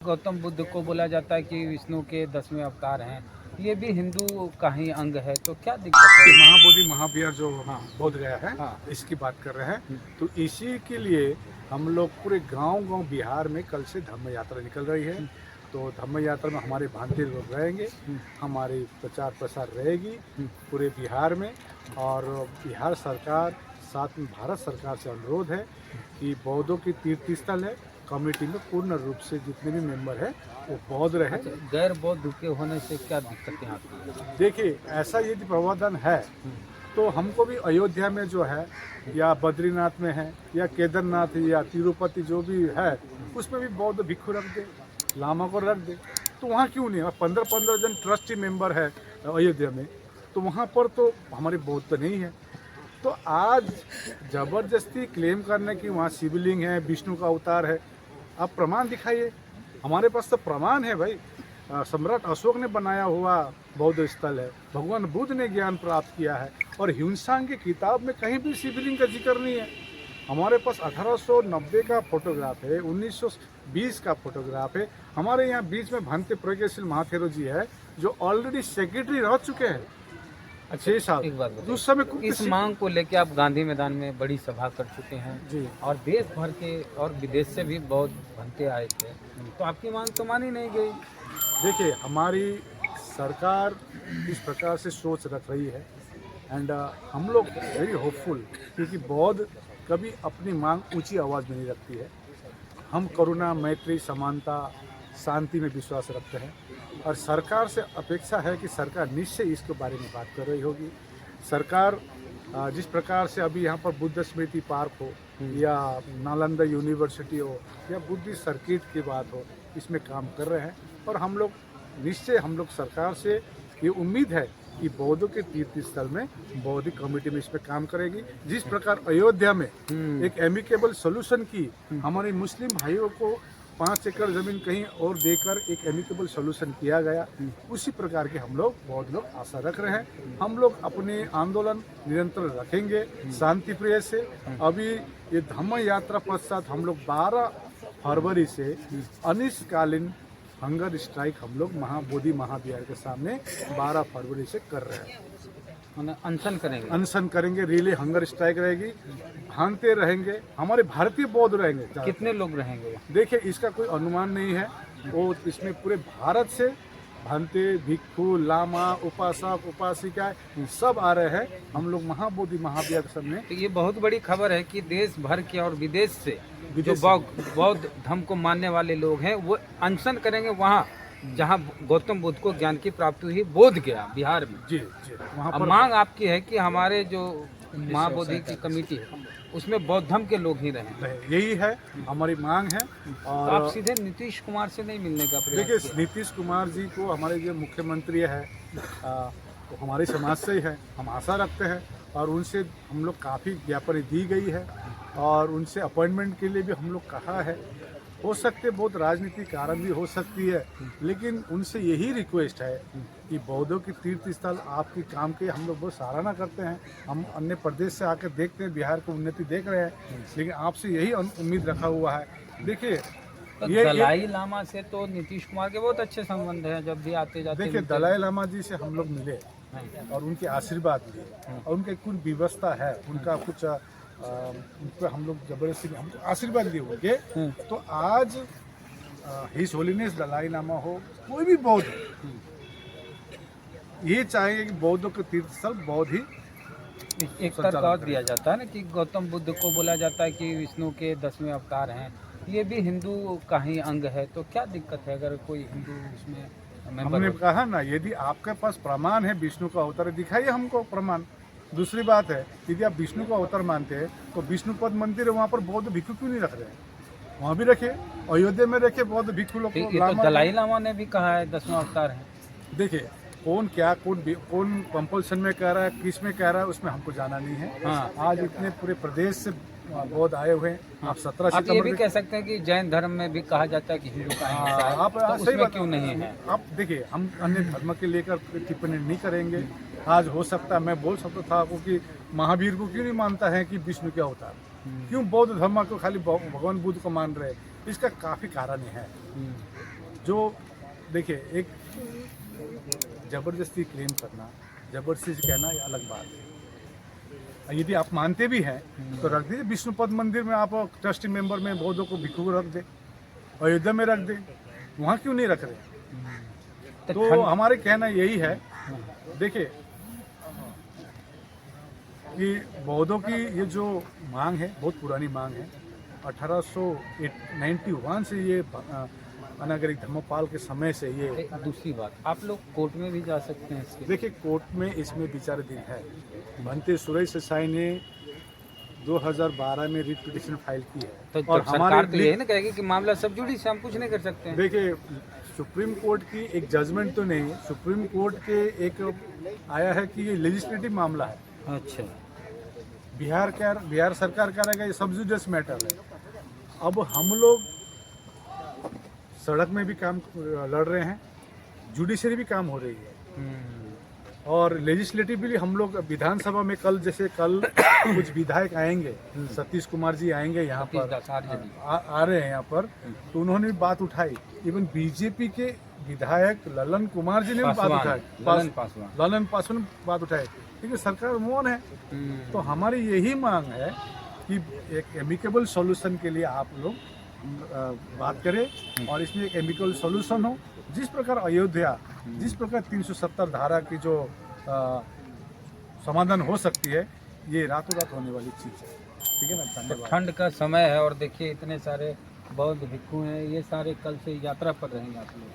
गौतम बुद्ध को बोला जाता है कि विष्णु के 10वें अवतार हैं। ये भी हिंदू का ही अंग है, तो क्या दिक्कत है? महाबोधि महावीर जो बोध गया है, हाँ। इसकी बात कर रहे हैं। तो इसी के लिए हम लोग पूरे गांव-गांव बिहार में कल से धम्म यात्रा निकल रही है। तो धम्म यात्रा में हमारे भांति लोग रहेंगे, हमारी प्रचार प्रसार रहेगी पूरे बिहार में। और बिहार सरकार साथ में भारत सरकार से अनुरोध है कि बौद्धों की तीर्थ स्थल है, कमेटी में पूर्ण रूप से जितने भी मेंबर हैं वो बौद्ध रहे। गैर बौद्ध के होने से क्या दिक्कतें आती हैं? देखिए, ऐसा यदि प्रावधान है तो हमको भी अयोध्या में जो है या बद्रीनाथ में है या केदारनाथ या तिरुपति जो भी है उसमें भी बौद्ध भिक्षु रख दे, लामा को रख दे। तो वहाँ क्यों नहीं? 15-15 जन ट्रस्टी मेंबर है अयोध्या में, तो वहाँ पर तो हमारे बौद्ध तो नहीं है। तो आज जबरदस्ती क्लेम करने की वहाँ शिवलिंग है, विष्णु का अवतार है, आप प्रमाण दिखाइए। हमारे पास तो प्रमाण है भाई। सम्राट अशोक ने बनाया हुआ बौद्ध स्थल है, भगवान बुद्ध ने ज्ञान प्राप्त किया है, और हिंसा की किताब में कहीं भी शिवलिंग का जिक्र नहीं है। हमारे पास 1890 का फोटोग्राफ है, 1920 का फोटोग्राफ है। हमारे यहाँ बीच में भांति प्रज्ञाशील महाथेरो जी है जो ऑलरेडी सेक्रेटरी रह चुके हैं 6 साल। एक बात बताइए, उस समय इस मांग को लेकर आप गांधी मैदान में बड़ी सभा कर चुके हैं जी, और देश भर के और विदेश से भी बहुत भंते आए थे, तो आपकी मांग तो मानी नहीं गई। देखिए, हमारी सरकार इस प्रकार से सोच रख रही है एंड हम लोग वेरी होपफुल, क्योंकि बौद्ध कभी अपनी मांग ऊंची आवाज़ में नहीं रखती है। हम करुणा, मैत्री, समानता, शांति में विश्वास रखते हैं, और सरकार से अपेक्षा है कि सरकार निश्चय इसके बारे में बात कर रही होगी। सरकार जिस प्रकार से अभी यहाँ पर बुद्ध स्मृति पार्क हो या नालंदा यूनिवर्सिटी हो या बुद्धिस्ट सर्किट की बात हो, इसमें काम कर रहे हैं। और हम लोग सरकार से ये उम्मीद है कि बौद्धों के तीर्थ स्थल में बौद्धिक कमेटी में इस पर काम करेगी। जिस प्रकार अयोध्या में एक एमिकेबल सोल्यूशन की, हमारे मुस्लिम भाइयों को 5 एकड़ जमीन कहीं और देकर एक एमिकेबल सोल्यूशन किया गया, उसी प्रकार के हम लोग बौद्ध लोग आशा रख रहे हैं। हम लोग अपने आंदोलन निरंतर रखेंगे शांति प्रिय से। अभी ये धम्म यात्रा पश्चात हम लोग 12 फरवरी से अनिश्चितकालीन हंगर स्ट्राइक हम लोग महाबोधि महाविहार के सामने 12 फरवरी से कर रहे हैं। अनशन करेंगे, रिले हंगर स्ट्राइक रहेगी, भांगते रहेंगे, हमारे भारतीय बौद्ध रहेंगे। कितने लोग रहेंगे? देखिए, इसका कोई अनुमान नहीं है। वो इसमें पूरे भारत से भांते, भिक्षु, लामा, उपासक, उपासिका सब आ रहे हैं। हम लोग महाबोधि महाविहार के सामने। तो ये बहुत बड़ी खबर है कि देश भर के और विदेश से जो बौद्ध धर्म को मानने वाले लोग हैं वो अनशन करेंगे वहाँ जहाँ गौतम बुद्ध को ज्ञान की प्राप्ति हुई, बोध गया बिहार में। जी, वहाँ पर मांग आपकी है कि हमारे जो महाबोधि की कमेटी है उसमें बौद्ध धर्म के लोग ही रहें। यही है हमारी मांग है। और तो आप सीधे नीतीश कुमार से नहीं मिलने का प्रयास? देखिए, नीतीश कुमार जी को हमारे जो मुख्यमंत्री है वो हमारे समाज से ही है, हम आशा रखते हैं। और उनसे हम लोग काफ़ी ज्ञापन दी गई है और उनसे अपॉइंटमेंट के लिए भी हम लोग कहा है। हो सकते बहुत राजनीतिक कारण भी हो सकती है, लेकिन उनसे यही रिक्वेस्ट है कि बौद्धों की तीर्थ स्थल आपके काम के हम लोग बहुत सराहना करते हैं। हम अन्य प्रदेश से आकर देखते हैं, बिहार की उन्नति देख रहे हैं, लेकिन आपसे यही उम्मीद रखा हुआ है। देखिए, तो दलाई लामा से तो नीतीश कुमार के बहुत अच्छे संबंध हैं, जब भी आते जाते। देखिए, दलाई लामा जी से हम लोग मिले और उनके आशीर्वाद लिए, और उनकी कुछ व्यवस्था है, उनका कुछ उन पर हम लोग जबरदस्ती हमको आशीर्वाद दिए होंगे। तो आज हिज होलीनेस दलाई लामा हो, कोई भी बौद्ध हो, ये चाहेंगे कि बौद्धों के तीर्थ स्थल बौद्ध ही। एक तर्क और दिया जाता है ना कि गौतम बुद्ध को बोला जाता है कि विष्णु के 10वें अवतार हैं। ये भी हिंदू का ही अंग है, तो क्या दिक्कत है अगर कोई हिंदू इसमें मेंबर? हमने कहा ना, यदि आपके पास प्रमाण है विष्णु का अवतार, दिखाइए हमको प्रमाण। दूसरी बात है, यदि आप विष्णु को अवतार मानते हैं तो विष्णुपद मंदिर है, वहाँ पर बौद्ध भिक्षु क्यों नहीं रख रहे हैं? वहाँ भी रखे, अयोध्या में रखे बौद्ध भिक्षु लोग। तो दलाई लामा ने भी कहा है 10वां अवतार है। देखिए, कौन कंपल्सन में कह रहा है, किस में कह रहा है, उसमें हमको जाना नहीं है। हाँ, आज इतने पूरे प्रदेश से बौद्ध आए हुए हैं। आप 17 आप ये भी कह सकते हैं कि जैन धर्म में भी कहा जाता है कि हिंदू का हिस्सा है, आप तो सही उसमें क्यों नहीं है? आप देखिए, हम अन्य धर्म के लेकर टिप्पणी नहीं करेंगे। आज हो सकता है मैं बोल सकता था क्योंकि महावीर को क्यों नहीं मानता है कि विष्णु क्या होता है, क्यों बौद्ध धर्म को खाली भगवान बुद्ध को मान रहे हैं, इसका काफ़ी कारण है। जो देखिए, एक जबरदस्ती क्लेम करना, जबरदस्ती कहना, ये अलग बात है। यदि आप मानते भी हैं तो रख दीजिए। विष्णुपद मंदिर में आप ट्रस्टी मेंबर में बौद्धों को भिक्षु रख दे, अयोध्या में रख दे, वहाँ क्यों नहीं रख रहे? तो हमारे कहना यही है, देखिए कि बौद्धों की ये जो मांग है बहुत पुरानी मांग है। 1891 से ये अनागरिक धर्मपाल के समय से ये। एक दूसरी बात, आप लोग कोर्ट में भी जा सकते हैं इसके। देखिए, कोर्ट में इसमें विचाराधीन है। बनते सुरेश साई ने 2012 में रिट पिटिशन फाइल की है। तो और सरकार तो यही ना कहेगी कि मामला सब जुडिस से हम कुछ नहीं कर सकते हैं। देखिए, सुप्रीम कोर्ट की एक जजमेंट तो नहीं, सुप्रीम कोर्ट के एक आया है कि ये लेजिस्लेटिव मामला है। अच्छा, बिहार सरकार का रहेगा, ये सब जुडिस मैटर है। अब हम लोग सड़क में भी काम लड़ रहे हैं, जुडिशरी भी काम हो रही है, और लेजिस्लेटिवली हम लोग विधानसभा में कल कुछ विधायक आएंगे, सतीश कुमार जी आएंगे यहाँ पर, आ रहे हैं यहाँ पर, तो उन्होंने भी बात उठाई। इवन बीजेपी के विधायक ललन कुमार जी ने भी बात उठाई, ललन पासवान बात उठाई, क्योंकि सरकार मौन है। तो हमारी यही मांग है कि एक एमिकेबल सॉल्यूशन के लिए आप लोग बात करें, और इसमें एक एमिकेबल सॉल्यूशन हो। जिस प्रकार अयोध्या, जिस प्रकार 370 धारा की जो समाधान हो सकती है, ये रातों रात होने वाली चीज़ है। ठीक है ना, धन्यवाद। ठंड का समय है और देखिए इतने सारे बौद्ध भिक्षु हैं, ये सारे कल से यात्रा पर रहेंगे आप लोग।